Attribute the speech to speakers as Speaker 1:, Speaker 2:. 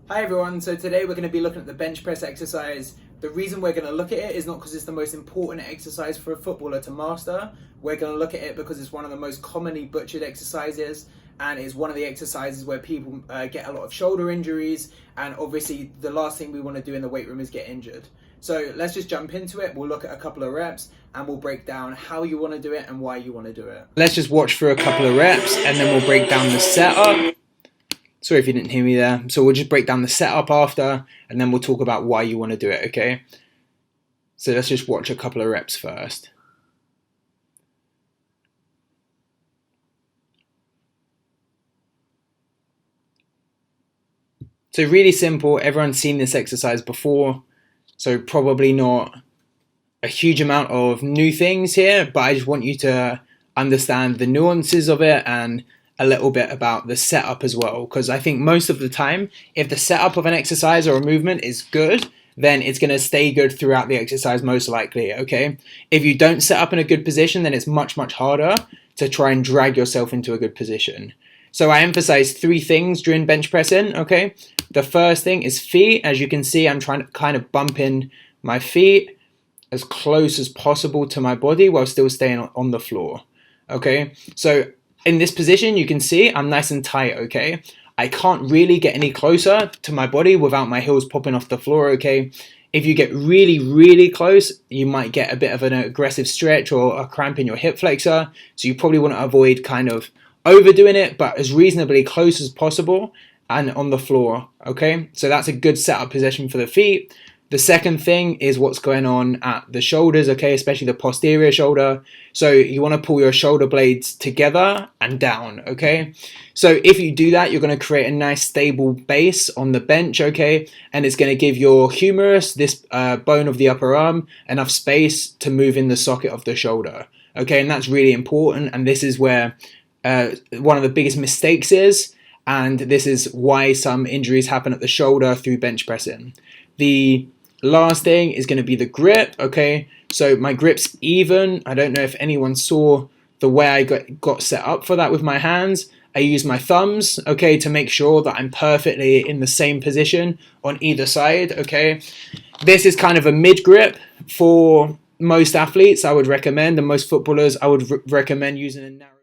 Speaker 1: Hi everyone, so today we're going to be looking at the bench press exercise. The reason we're going to look at it is not because it's the most important exercise for a footballer to master. We're going to look at it because it's one of the most commonly butchered exercises, and it's one of the exercises where people get a lot of shoulder injuries, and obviously the last thing we want to do in the weight room is get injured. So let's just jump into it. We'll look at a couple of reps and we'll break down how you want to do it and why you want to do it. Let's just watch for a couple of reps and then we'll break down the setup. Sorry if you didn't hear me there. So we'll just break down the setup after, and then we'll talk about why you want to do it, okay? So let's just watch a couple of reps first. So really simple. Everyone's seen this exercise before, so probably not a huge amount of new things here, but I just want you to understand the nuances of it and a little bit about the setup as well, because I think most of the time, if the setup of an exercise or a movement is good, then it's going to stay good throughout the exercise most likely, okay? If you don't set up in a good position, then it's much harder to try and drag yourself into a good position. So I emphasize three things during bench pressing, okay? The first thing is feet. As you can see, I'm trying to kind of bump in my feet as close as possible to my body while still staying on the floor, okay? So in this position, you can see I'm nice and tight, okay? I can't really get any closer to my body without my heels popping off the floor, okay? If you get really close, you might get a bit of an aggressive stretch or a cramp in your hip flexor. So you probably want to avoid kind of overdoing it, but as reasonably close as possible and on the floor, okay? So that's a good setup position for the feet. The second thing is what's going on at the shoulders, okay, especially the posterior shoulder. So you want to pull your shoulder blades together and down, okay? So if you do that, you're going to create a nice stable base on the bench, okay? And it's going to give your humerus, this bone of the upper arm, enough space to move in the socket of the shoulder, okay? And that's really important, and this is where one of the biggest mistakes is, and this is why some injuries happen at the shoulder through bench pressing. The last thing is going to be the grip, okay? So my grip's even. I don't know if anyone saw the way I got set up for that with my hands. I use my thumbs, okay, to make sure that I'm perfectly in the same position on either side, okay? This is kind of a mid grip for most athletes, I would recommend, and most footballers, I would recommend using a narrow